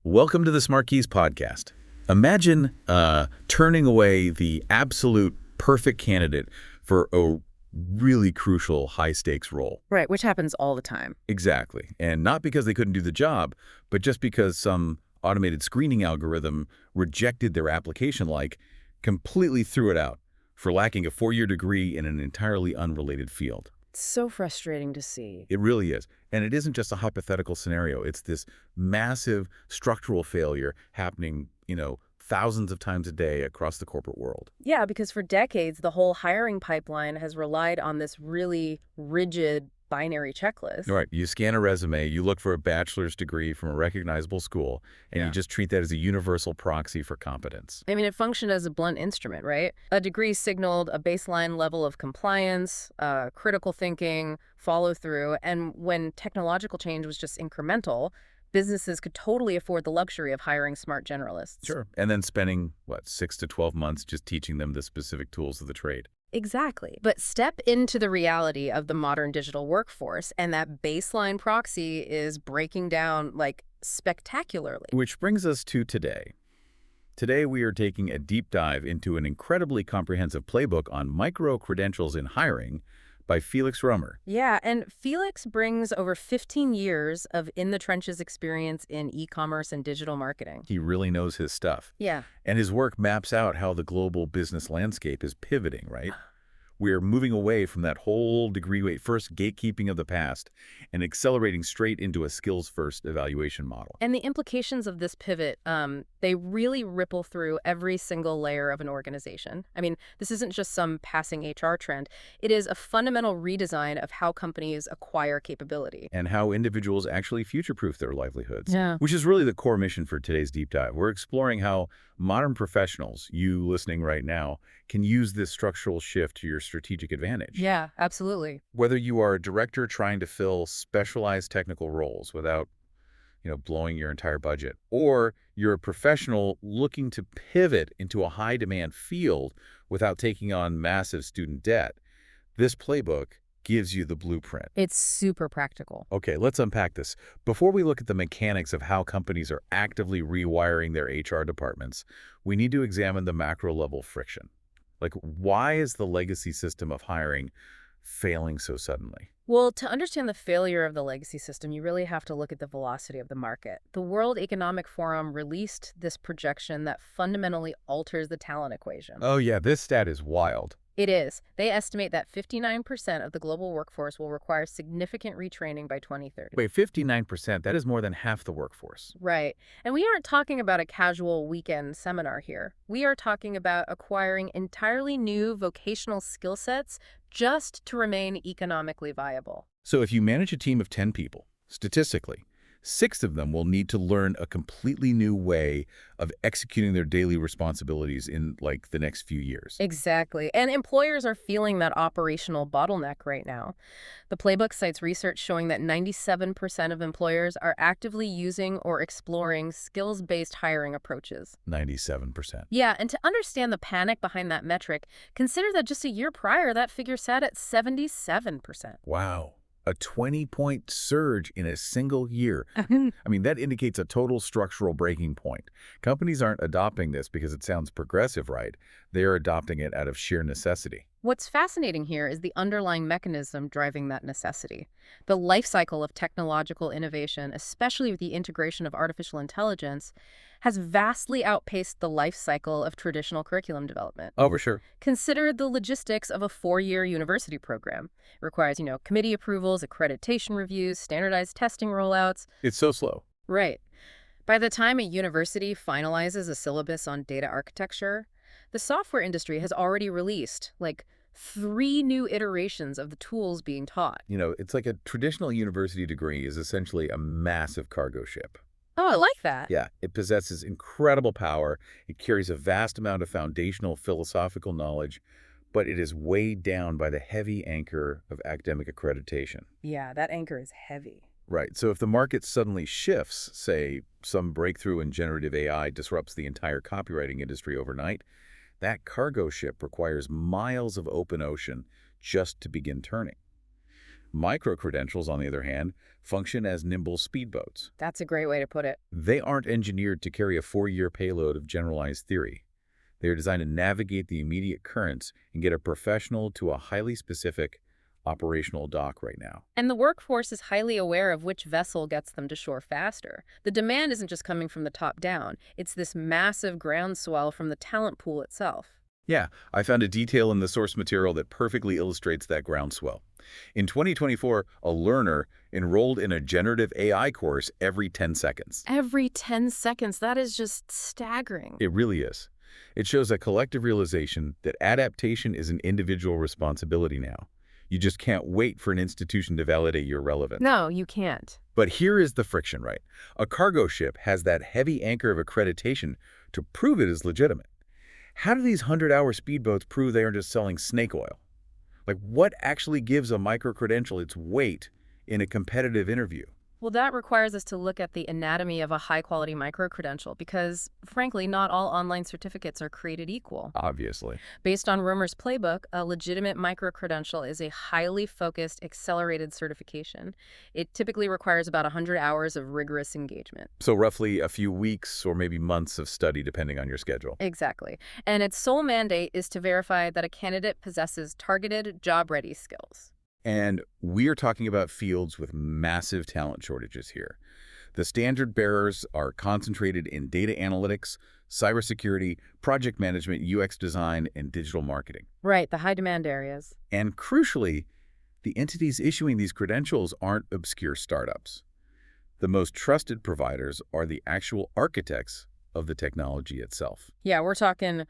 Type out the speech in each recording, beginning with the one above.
Welcome to the SmartKeys podcast. Imagine turning away the absolute perfect candidate for a really crucial high-stakes role. Right, which happens all the time. Exactly. And not because they couldn't do the job, but just because some automated screening algorithm rejected their application, completely threw it out for lacking a 4-year degree in an entirely unrelated field. It's so frustrating to see. It really is. And it isn't just a hypothetical scenario. It's this massive structural failure happening, thousands of times a day across the corporate world. Yeah, because for decades, the whole hiring pipeline has relied on this really rigid binary checklist. Right. You scan a resume, you look for a bachelor's degree from a recognizable school, and you just treat that as a universal proxy for competence. I mean, it functioned as a blunt instrument, right? A degree signaled a baseline level of compliance, critical thinking, follow through, and when technological change was just incremental, businesses could totally afford the luxury of hiring smart generalists. Sure. And then spending, 6 to 12 months just teaching them the specific tools of the trade. Exactly. But step into the reality of the modern digital workforce, and that baseline proxy is breaking down, spectacularly. Which brings us to today. Today, we are taking a deep dive into an incredibly comprehensive playbook on micro-credentials in hiring by Felix Römer. Yeah, and Felix brings over 15 years of in-the-trenches experience in e-commerce and digital marketing. He really knows his stuff. Yeah. And his work maps out how the global business landscape is pivoting, right? We're moving away from that whole degree-first gatekeeping of the past and accelerating straight into a skills-first evaluation model. And the implications of this pivot, they really ripple through every single layer of an organization. I mean, this isn't just some passing HR trend. It is a fundamental redesign of how companies acquire capability. And how individuals actually future-proof their livelihoods. Yeah. Which is really the core mission for today's deep dive. We're exploring how modern professionals, you listening right now, can use this structural shift to your strategic advantage. Yeah, absolutely. Whether you are a director trying to fill specialized technical roles without, blowing your entire budget, or you're a professional looking to pivot into a high-demand field without taking on massive student debt, this playbook gives you the blueprint. It's super practical. Okay, let's unpack this. Before we look at the mechanics of how companies are actively rewiring their HR departments, we need to examine the macro-level friction. Why is the legacy system of hiring failing so suddenly? Well, to understand the failure of the legacy system, you really have to look at the velocity of the market. The World Economic Forum released this projection that fundamentally alters the talent equation. Oh yeah, this stat is wild. It is. They estimate that 59% of the global workforce will require significant retraining by 2030. Wait, 59%? That is more than half the workforce. Right. And we aren't talking about a casual weekend seminar here. We are talking about acquiring entirely new vocational skill sets just to remain economically viable. So if you manage a team of 10 people, statistically, 6 of them will need to learn a completely new way of executing their daily responsibilities in, the next few years. Exactly. And employers are feeling that operational bottleneck right now. The playbook cites research showing that 97% of employers are actively using or exploring skills-based hiring approaches. 97%. Yeah, and to understand the panic behind that metric, consider that just a year prior, that figure sat at 77%. Wow. A 20-point surge in a single year. I mean, that indicates a total structural breaking point. Companies aren't adopting this because it sounds progressive, right? They are adopting it out of sheer necessity. What's fascinating here is the underlying mechanism driving that necessity. The life cycle of technological innovation, especially with the integration of artificial intelligence, has vastly outpaced the life cycle of traditional curriculum development. Oh, for sure. Consider the logistics of a 4-year university program. It requires, committee approvals, accreditation reviews, standardized testing rollouts. It's so slow. Right. By the time a university finalizes a syllabus on data architecture, the software industry has already released, 3 new iterations of the tools being taught. It's like a traditional university degree is essentially a massive cargo ship. Oh, I like that. Yeah, it possesses incredible power. It carries a vast amount of foundational philosophical knowledge, but it is weighed down by the heavy anchor of academic accreditation. Yeah, that anchor is heavy. Right. So if the market suddenly shifts, say some breakthrough in generative AI disrupts the entire copywriting industry overnight, that cargo ship requires miles of open ocean just to begin turning. Micro-credentials, on the other hand, function as nimble speedboats. That's a great way to put it. They aren't engineered to carry a 4-year payload of generalized theory. They are designed to navigate the immediate currents and get a professional to a highly specific operational dock right now. And the workforce is highly aware of which vessel gets them to shore faster. The demand isn't just coming from the top down. It's this massive groundswell from the talent pool itself. Yeah, I found a detail in the source material that perfectly illustrates that groundswell. In 2024, a learner enrolled in a generative AI course every 10 seconds. Every 10 seconds, that is just staggering. It really is. It shows a collective realization that adaptation is an individual responsibility now. You just can't wait for an institution to validate your relevance. No, you can't. But here is the friction, right? A cargo ship has that heavy anchor of accreditation to prove it is legitimate. How do these 100-hour speedboats prove they aren't just selling snake oil? Like, what actually gives a micro-credential its weight in a competitive interview? Well, that requires us to look at the anatomy of a high-quality micro-credential because, frankly, not all online certificates are created equal. Obviously. Based on Römer's playbook, a legitimate micro-credential is a highly focused, accelerated certification. It typically requires about 100 hours of rigorous engagement. So roughly a few weeks or maybe months of study, depending on your schedule. Exactly. And its sole mandate is to verify that a candidate possesses targeted, job-ready skills. And we're talking about fields with massive talent shortages here. The standard bearers are concentrated in data analytics, cybersecurity, project management, UX design, and digital marketing. Right, the high-demand areas. And crucially, the entities issuing these credentials aren't obscure startups. The most trusted providers are the actual architects of the technology itself. Yeah, we're talking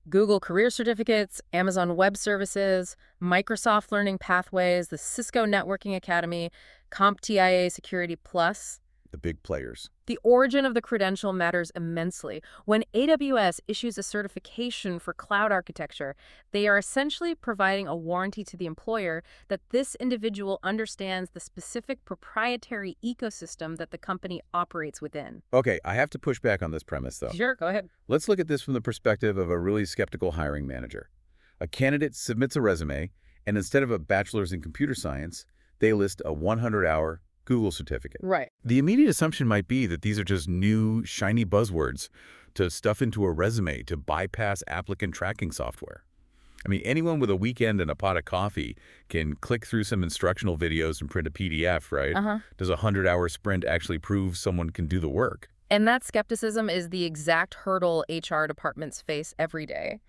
Google Career Certificates, Amazon Web Services, Microsoft Learning Pathways, the Cisco Networking Academy, CompTIA Security Plus. The big players. The origin of the credential matters immensely. When AWS issues a certification for cloud architecture, they are essentially providing a warranty to the employer that this individual understands the specific proprietary ecosystem that the company operates within. Okay, I have to push back on this premise, though. Sure, go ahead. Let's look at this from the perspective of a really skeptical hiring manager. A candidate submits a resume, and instead of a bachelor's in computer science, they list a 100-hour Google certificate. Right. The immediate assumption might be that these are just new, shiny buzzwords to stuff into a resume to bypass applicant tracking software. I mean, anyone with a weekend and a pot of coffee can click through some instructional videos and print a PDF, right? Does a 100-hour sprint actually prove someone can do the work? And that skepticism is the exact hurdle HR departments face every day.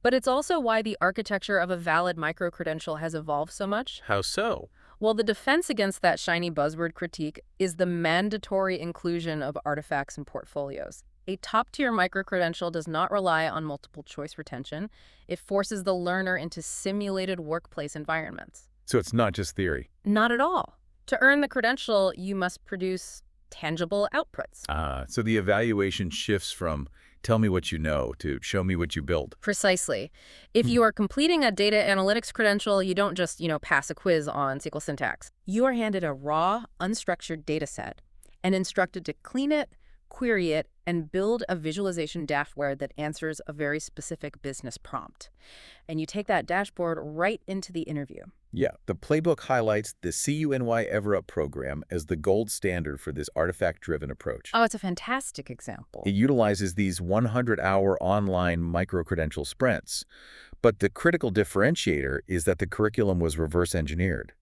But it's also why the architecture of a valid micro-credential has evolved so much. How so? Well, the defense against that shiny buzzword critique is the mandatory inclusion of artifacts and portfolios. A top-tier micro-credential does not rely on multiple-choice retention. It forces the learner into simulated workplace environments. So it's not just theory. Not at all. To earn the credential, you must produce tangible outputs. So the evaluation shifts from tell me what you know to show me what you build. Precisely. If you are completing a data analytics credential, you don't just, pass a quiz on SQL syntax. You are handed a raw, unstructured data set and instructed to clean it, query it, and build a visualization dashboard that answers a very specific business prompt. And you take that dashboard right into the interview. Yeah, the playbook highlights the CUNY EverUp program as the gold standard for this artifact-driven approach. Oh, it's a fantastic example. It utilizes these 100-hour online micro-credential sprints. But the critical differentiator is that the curriculum was reverse-engineered.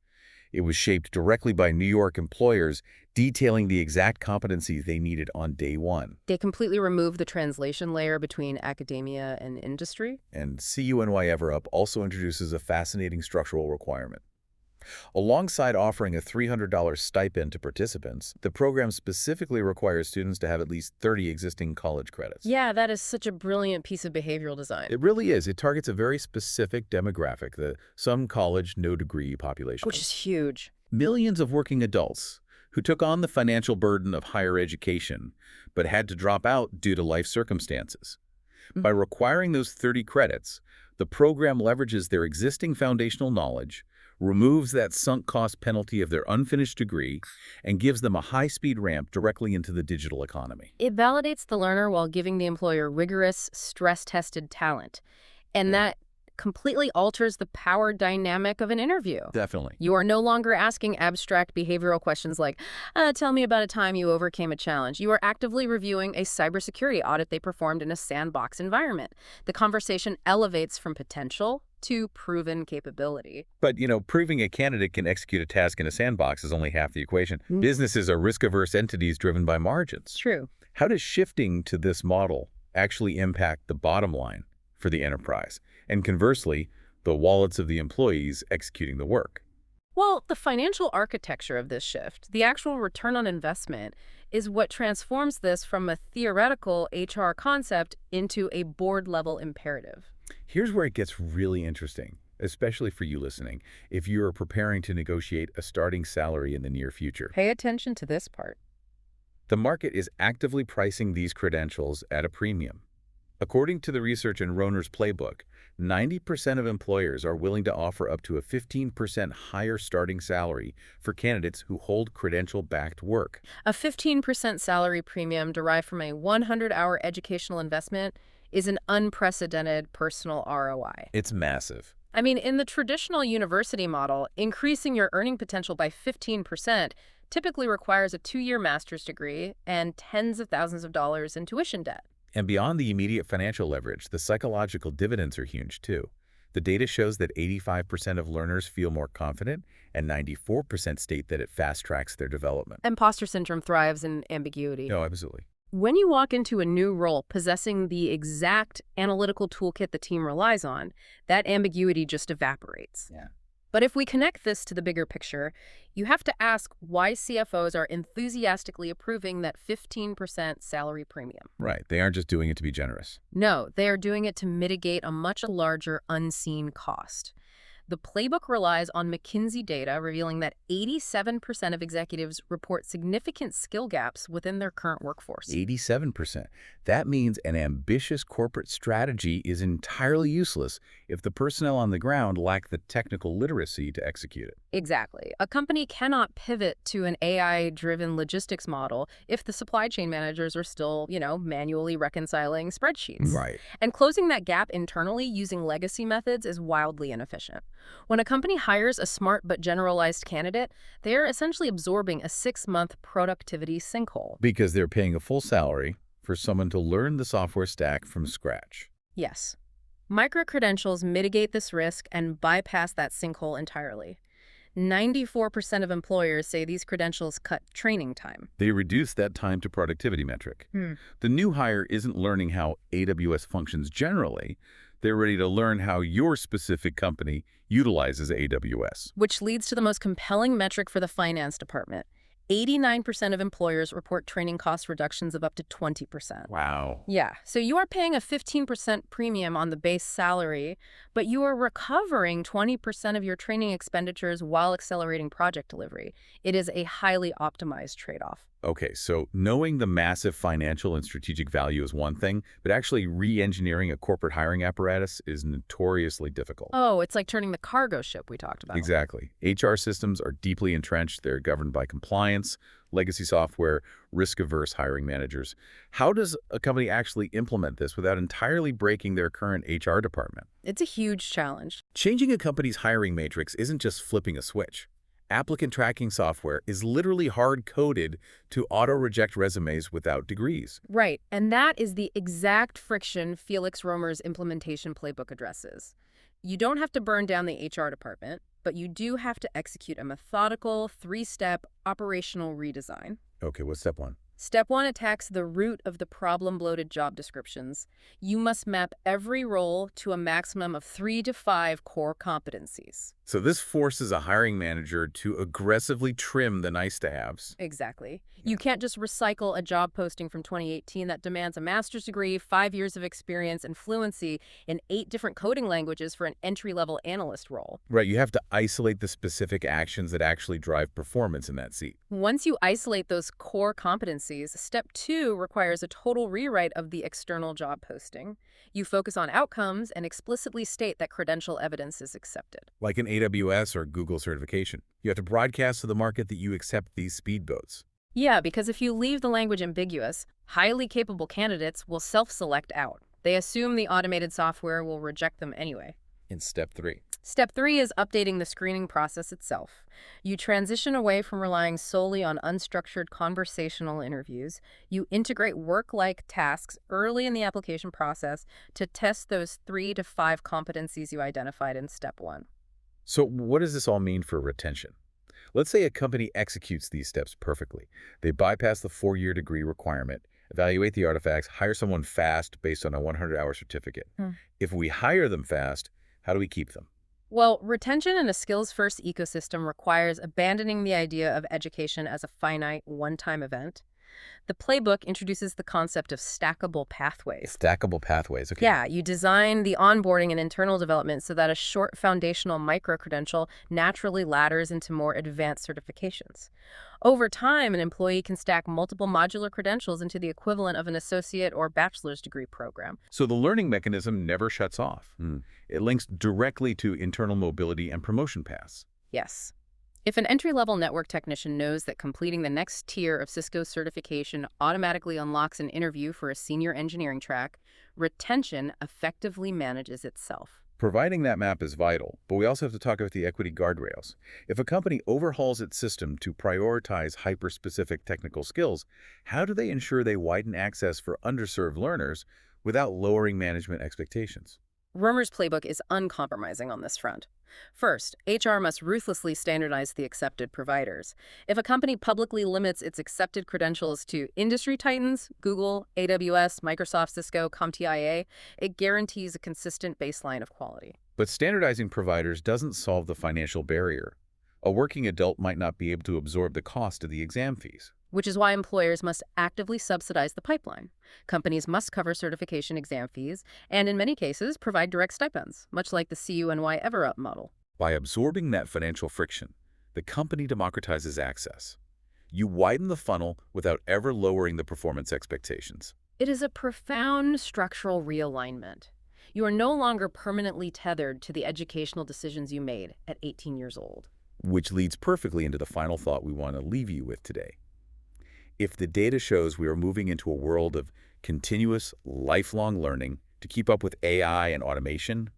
It was shaped directly by New York employers, detailing the exact competencies they needed on day one. They completely removed the translation layer between academia and industry. And CUNY EverUp also introduces a fascinating structural requirement. Alongside offering a $300 stipend to participants, the program specifically requires students to have at least 30 existing college credits. Yeah, that is such a brilliant piece of behavioral design. It really is. It targets a very specific demographic, the some college, no degree population. Which is huge. Millions of working adults who took on the financial burden of higher education but had to drop out due to life circumstances. By requiring those 30 credits, the program leverages their existing foundational knowledge, removes that sunk cost penalty of their unfinished degree, and gives them a high-speed ramp directly into the digital economy. It validates the learner while giving the employer rigorous, stress-tested talent. And that completely alters the power dynamic of an interview. Definitely. You are no longer asking abstract behavioral questions like, tell me about a time you overcame a challenge. You are actively reviewing a cybersecurity audit they performed in a sandbox environment. The conversation elevates from potential to proven capability. But, proving a candidate can execute a task in a sandbox is only half the equation. Businesses are risk-averse entities driven by margins. True. How does shifting to this model actually impact the bottom line for the enterprise? And conversely, the wallets of the employees executing the work? Well, the financial architecture of this shift, the actual return on investment, is what transforms this from a theoretical HR concept into a board-level imperative. Here's where it gets really interesting, especially for you listening, if you are preparing to negotiate a starting salary in the near future. Pay attention to this part. The market is actively pricing these credentials at a premium. According to the research in Römer's playbook, 90% of employers are willing to offer up to a 15% higher starting salary for candidates who hold credential-backed work. A 15% salary premium derived from a 100-hour educational investment is an unprecedented personal ROI. It's massive. I mean, in the traditional university model, increasing your earning potential by 15% typically requires a 2-year master's degree and tens of thousands of dollars in tuition debt. And beyond the immediate financial leverage, the psychological dividends are huge too. The data shows that 85% of learners feel more confident, and 94% state that it fast-tracks their development. Imposter syndrome thrives in ambiguity. No, absolutely. When you walk into a new role possessing the exact analytical toolkit the team relies on, that ambiguity just evaporates. Yeah. But if we connect this to the bigger picture, you have to ask why CFOs are enthusiastically approving that 15% salary premium. Right. They aren't just doing it to be generous. No, they are doing it to mitigate a much larger unseen cost. The playbook relies on McKinsey data revealing that 87% of executives report significant skill gaps within their current workforce. 87%. That means an ambitious corporate strategy is entirely useless if the personnel on the ground lack the technical literacy to execute it. Exactly. A company cannot pivot to an AI-driven logistics model if the supply chain managers are still, manually reconciling spreadsheets. Right. And closing that gap internally using legacy methods is wildly inefficient. When a company hires a smart but generalized candidate, they are essentially absorbing a 6-month productivity sinkhole. Because they're paying a full salary for someone to learn the software stack from scratch. Yes. Micro-credentials mitigate this risk and bypass that sinkhole entirely. 94% of employers say these credentials cut training time. They reduce that time to productivity metric. The new hire isn't learning how AWS functions generally. They're ready to learn how your specific company utilizes AWS. Which leads to the most compelling metric for the finance department. 89% of employers report training cost reductions of up to 20%. Wow. Yeah, so you are paying a 15% premium on the base salary, but you are recovering 20% of your training expenditures while accelerating project delivery. It is a highly optimized trade-off. Okay, so knowing the massive financial and strategic value is one thing, but actually re-engineering a corporate hiring apparatus is notoriously difficult. Oh, it's like turning the cargo ship we talked about. Exactly. HR systems are deeply entrenched. They're governed by compliance, legacy software, risk-averse hiring managers. How does a company actually implement this without entirely breaking their current HR department? It's a huge challenge. Changing a company's hiring matrix isn't just flipping a switch. Applicant tracking software is literally hard-coded to auto-reject resumes without degrees. Right, and that is the exact friction Felix Römer's implementation playbook addresses. You don't have to burn down the HR department, but you do have to execute a methodical, 3-step operational redesign. Okay, what's step one? Step 1 attacks the root of the problem-bloated job descriptions. You must map every role to a maximum of 3 to 5 core competencies. So this forces a hiring manager to aggressively trim the nice-to-haves. Exactly. You can't just recycle a job posting from 2018 that demands a master's degree, 5 years of experience, and fluency in 8 different coding languages for an entry-level analyst role. Right, you have to isolate the specific actions that actually drive performance in that seat. Once you isolate those core competencies, step 2 requires a total rewrite of the external job posting. You focus on outcomes and explicitly state that credential evidence is accepted. Like an AWS or Google certification. You have to broadcast to the market that you accept these speedboats. Yeah, because if you leave the language ambiguous, highly capable candidates will self-select out. They assume the automated software will reject them anyway. in step 3? Step 3 is updating the screening process itself. You transition away from relying solely on unstructured conversational interviews. You integrate work-like tasks early in the application process to test those 3 to 5 competencies you identified in step 1. So what does this all mean for retention? Let's say a company executes these steps perfectly. They bypass the 4-year degree requirement, evaluate the artifacts, hire someone fast based on a 100-hour certificate. If we hire them fast, how do we keep them? Well, retention in a skills-first ecosystem requires abandoning the idea of education as a finite, one-time event. The playbook introduces the concept of stackable pathways. Stackable pathways, okay. Yeah, you design the onboarding and internal development so that a short foundational micro-credential naturally ladders into more advanced certifications. Over time, an employee can stack multiple modular credentials into the equivalent of an associate or bachelor's degree program. So the learning mechanism never shuts off. It links directly to internal mobility and promotion paths. Yes. If an entry-level network technician knows that completing the next tier of Cisco certification automatically unlocks an interview for a senior engineering track, retention effectively manages itself. Providing that map is vital, but we also have to talk about the equity guardrails. If a company overhauls its system to prioritize hyper-specific technical skills, how do they ensure they widen access for underserved learners without lowering management expectations? Römer's playbook is uncompromising on this front. First, HR must ruthlessly standardize the accepted providers. If a company publicly limits its accepted credentials to industry titans, Google, AWS, Microsoft, Cisco, CompTIA, it guarantees a consistent baseline of quality. But standardizing providers doesn't solve the financial barrier. A working adult might not be able to absorb the cost of the exam fees. Which is why employers must actively subsidize the pipeline. Companies must cover certification exam fees, and in many cases, provide direct stipends, much like the CUNY EverUp model. By absorbing that financial friction, the company democratizes access. You widen the funnel without ever lowering the performance expectations. It is a profound structural realignment. You are no longer permanently tethered to the educational decisions you made at 18 years old. Which leads perfectly into the final thought we want to leave you with today. If the data shows we are moving into a world of continuous, lifelong learning to keep up with AI and automation,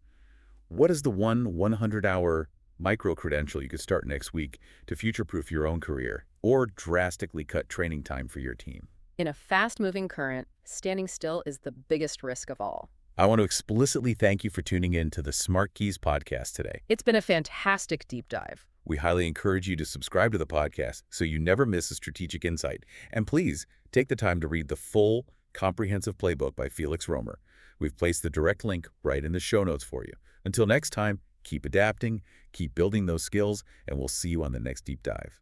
what is the 100-hour micro-credential you could start next week to future-proof your own career or drastically cut training time for your team? In a fast-moving current, standing still is the biggest risk of all. I want to explicitly thank you for tuning in to the SmartKeys podcast today. It's been a fantastic deep dive. We highly encourage you to subscribe to the podcast so you never miss a strategic insight. And please take the time to read the full, comprehensive playbook by Felix Römer. We've placed the direct link right in the show notes for you. Until next time, keep adapting, keep building those skills, and we'll see you on the next deep dive.